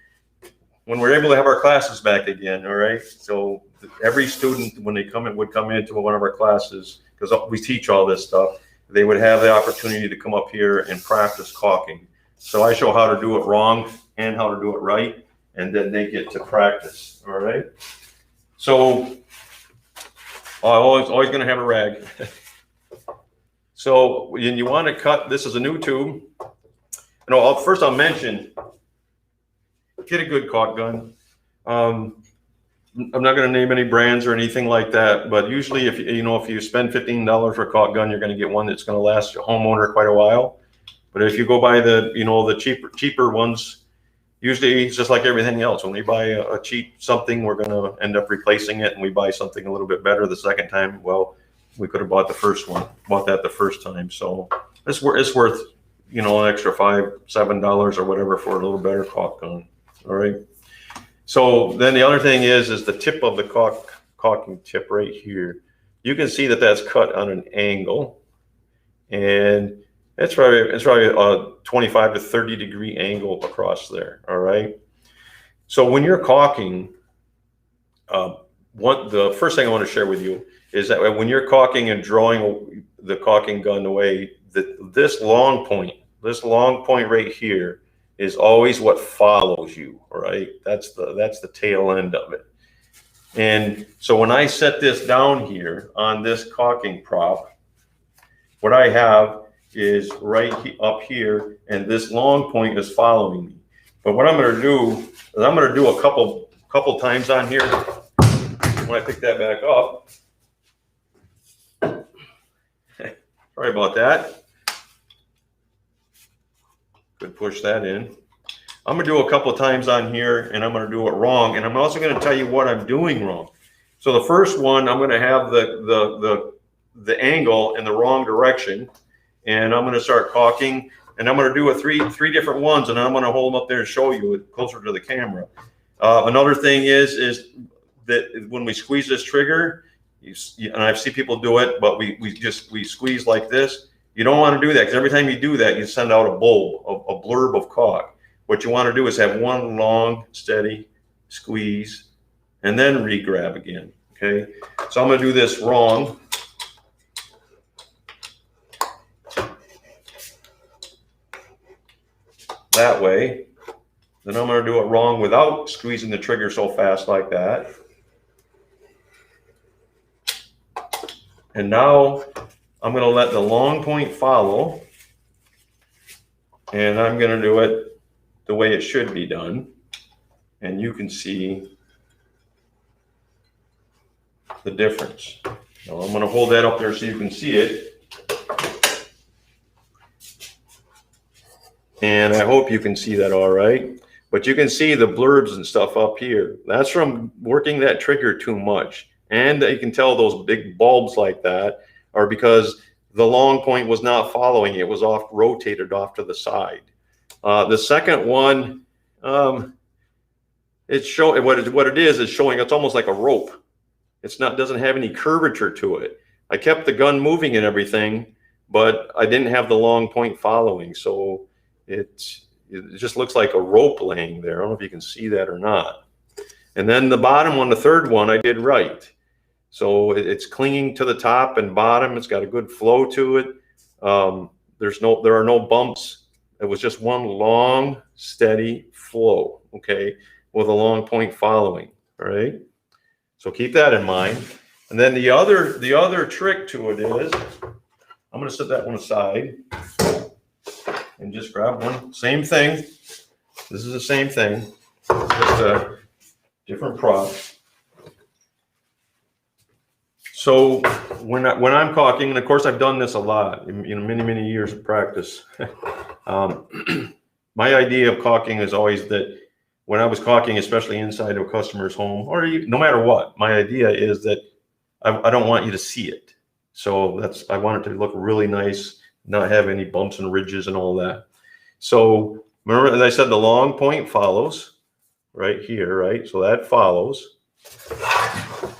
we're able to have our classes back again. All right. So every student, when they would come into one of our classes, because we teach all this stuff, they would have the opportunity to come up here and practice caulking. So I show how to do it wrong and how to do it right, and then they get to practice. All right. So always going to have a rag. So when you want to cut, this is a new tube. First I'll mention, get a good caulk gun. I'm not going to name any brands or anything like that, but usually if you spend $15 for a caulk gun, you're going to get one that's going to last your homeowner quite a while. But if you go buy the cheaper ones, usually it's just like everything else. When we buy a cheap something, we're going to end up replacing it, and we buy something a little bit better the second time. Well, we could have bought that the first time. So it's worth an extra $5, $7 or whatever for a little better caulk gun. All right. So then the other thing is the tip of the caulking tip right here. You can see that that's cut on an angle, and it's probably a 25 to 30 degree angle across there. All right. So when you're caulking, the first thing I want to share with you is that when you're caulking and drawing the caulking gun away, this long point right here is always what follows you. All right. That's the tail end of it. And so when I set this down here on this caulking prop, what I have is up here, and this long point is following me. But what I'm going to do is I'm going to do a couple times on here. When I pick that back up, sorry about that. Could push that in. I'm going to do a couple of times on here, and I'm going to do it wrong, and I'm also going to tell you what I'm doing wrong. So the first one, I'm going to have the angle in the wrong direction, and I'm going to start caulking, and I'm going to do three different ones, and I'm going to hold them up there and show you it closer to the camera. Another thing is that when we squeeze this trigger, and I've seen people do it, but we squeeze like this. You don't want to do that, because every time you do that, you send out a blurb of caulk. What you want to do is have one long, steady squeeze, and then re-grab again. Okay, so I'm going to do this wrong. That way. Then I'm going to do it wrong without squeezing the trigger so fast like that. And now I'm going to let the long point follow, and I'm going to do it the way it should be done. And you can see the difference. Now I'm going to hold that up there so you can see it. And I hope you can see that all right. But you can see the blurbs and stuff up here. That's from working that trigger too much. And you can tell those big bulbs like that are because the long point was not following. It was rotated off to the side. The second one, it's showing what it is showing it's almost like a rope. Doesn't have any curvature to it. I kept the gun moving and everything, but I didn't have the long point following. So it just looks like a rope laying there. I don't know if you can see that or not. And then the bottom one, the third one, I did right. So it's clinging to the top and bottom. It's got a good flow to it. There are no bumps. It was just one long, steady flow, okay, with a long point following, all right? So keep that in mind. And then the other trick to it is, I'm going to set that one aside and just grab one. Same thing. This is the same thing, just a different prop. So when I'm caulking, and of course I've done this a lot, many years of practice. My idea of caulking is always that when I was caulking, especially inside of a customer's home, or no matter what, my idea is that I don't want you to see it. So I want it to look really nice, not have any bumps and ridges and all that. So remember, as I said, the long point follows right here, right? So that follows.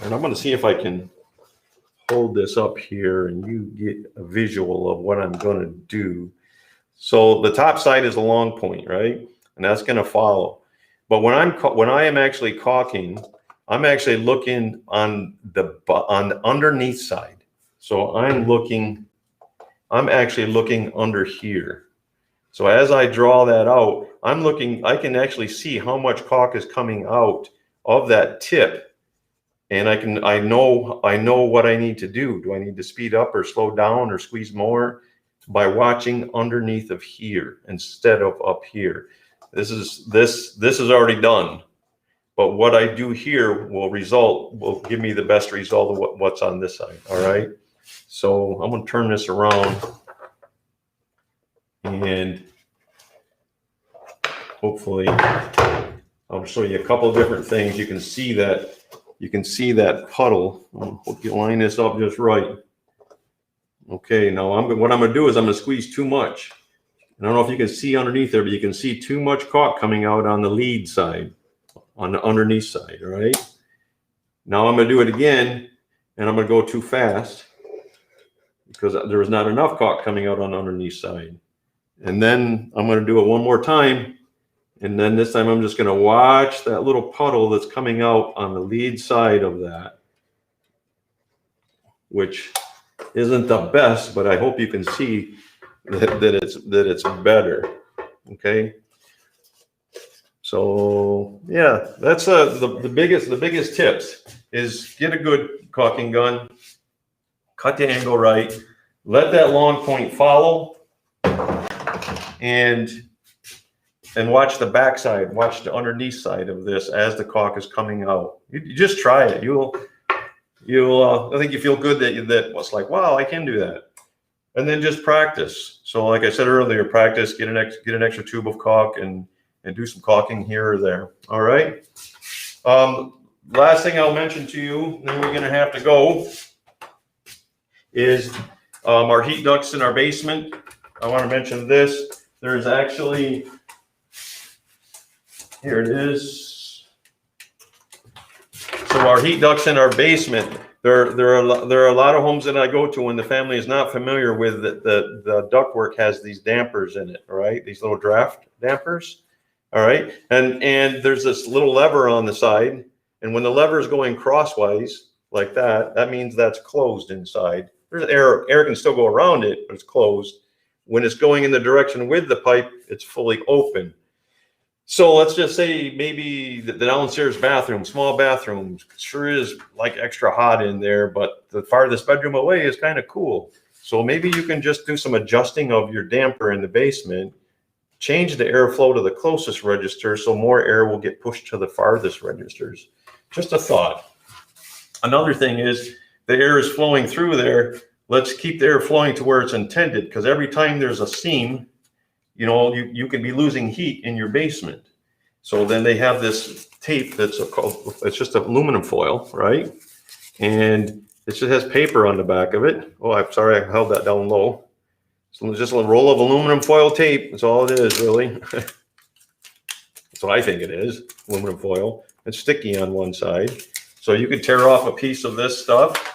And I'm going to see if I can hold this up here and you get a visual of what I'm going to do. So the top side is a long point, right? And that's going to follow. But when I am actually caulking, I'm actually looking on the underneath side. So I'm actually looking under here. So as I draw that out, I can actually see how much caulk is coming out of that tip. And I know what I need to do. Do I need to speed up or slow down or squeeze more? By watching underneath of here instead of up here. This is already done. But what I do here will give me the best result of what's on this side. All right. So I'm going to turn this around and hopefully I'll show you a couple of different things. You can see that puddle. Hope you line this up just right. Okay, now what I'm going to do is I'm going to squeeze too much. I don't know if you can see underneath there, but you can see too much caulk coming out on the lead side, on the underneath side, all right? Now I'm going to do it again, and I'm going to go too fast because there was not enough caulk coming out on the underneath side. And then I'm going to do it one more time, and then this time I'm just going to watch that little puddle that's coming out on the lead side of that, which isn't the best, but I hope you can see that it's better. Okay. So yeah, that's the biggest tips is get a good caulking gun, cut the angle right, let that long point follow, and watch the backside, watch the underneath side of this as the caulk is coming out. You just try it. I think you feel good that was like, wow, I can do that. And then just practice. So like I said earlier, practice, get an extra tube of caulk and do some caulking here or there. All right. Last thing I'll mention to you, then we're going to have to go, is our heat ducts in our basement. I want to mention this. There's actually, here it is. So our heat ducts in our basement, there are a lot of homes that I go to when the family is not familiar with the ductwork has these dampers in it, all right? These little draft dampers, all right? And there's this little lever on the side, and when the lever is going crosswise like that, that means that's closed inside. There's air can still go around it, but it's closed. When it's going in the direction with the pipe, it's fully open. So let's just say maybe the downstairs bathroom, small bathroom, sure is like extra hot in there, but the farthest bedroom away is kind of cool. So maybe you can just do some adjusting of your damper in the basement, change the airflow to the closest register so more air will get pushed to the farthest registers. Just a thought. Another thing is the air is flowing through there. Let's keep the air flowing to where it's intended, because every time there's a seam, you know, you can be losing heat in your basement. So then they have this tape it's just aluminum foil, right? And it just has paper on the back of it. Oh, I'm sorry, I held that down low. So it's just a roll of aluminum foil tape. That's all it is, really. That's what I think it is, aluminum foil. It's sticky on one side. So you could tear off a piece of this stuff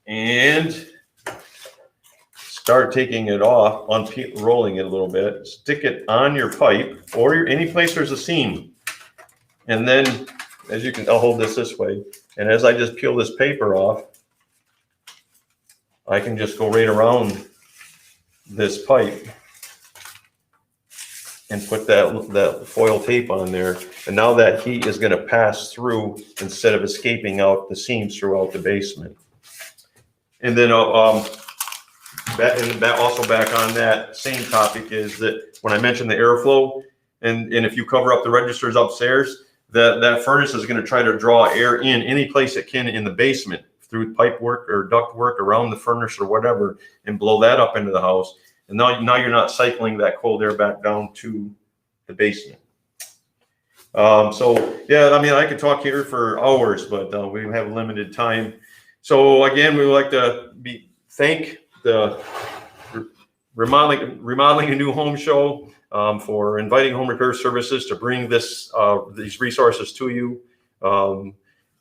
and start taking it off, rolling it a little bit, stick it on your pipe or any place there's a seam. And then, as you can, I'll hold this way. And as I just peel this paper off, I can just go right around this pipe and put that foil tape on there. And now that heat is going to pass through instead of escaping out the seams throughout the basement. And then that also back on that same topic is that when I mentioned the airflow, and if you cover up the registers upstairs, that furnace is going to try to draw air in any place it can in the basement through pipe work or duct work around the furnace or whatever, and blow that up into the house. And now you're not cycling that cold air back down to the basement. So yeah, I mean, I could talk here for hours, but we have limited time. So again, we would like to thank the remodeling a new home show for inviting Home Repair Services to bring these resources to you.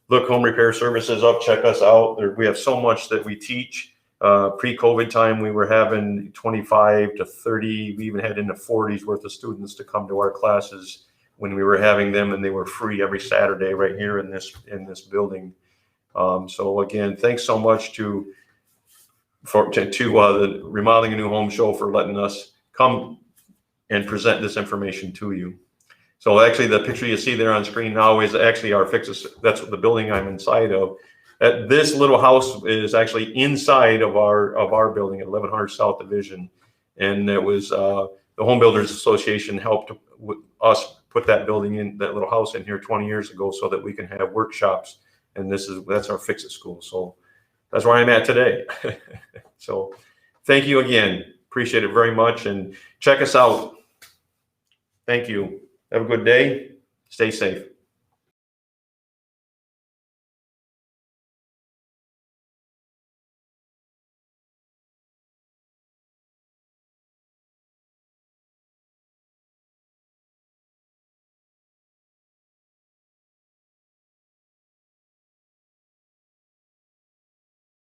Look Home Repair Services up, check us out. We have so much that we teach. Pre-COVID time, we were having 25 to 30, we even had in the 40s worth of students to come to our classes when we were having them, and they were free every Saturday right here in this building. So again, thanks so much to the Remodeling a New Home show for letting us come and present this information to you. So actually, the picture you see there on screen now is actually our that's the building I'm inside of. This little house is actually inside of our building at 1100 South Division, and it was the Home Builders Association helped us put that little house in here 20 years ago so that we can have workshops, and that's our Fix-It school. So that's where I'm at today. So thank you again. Appreciate it very much, and check us out. Thank you. Have a good day. Stay safe.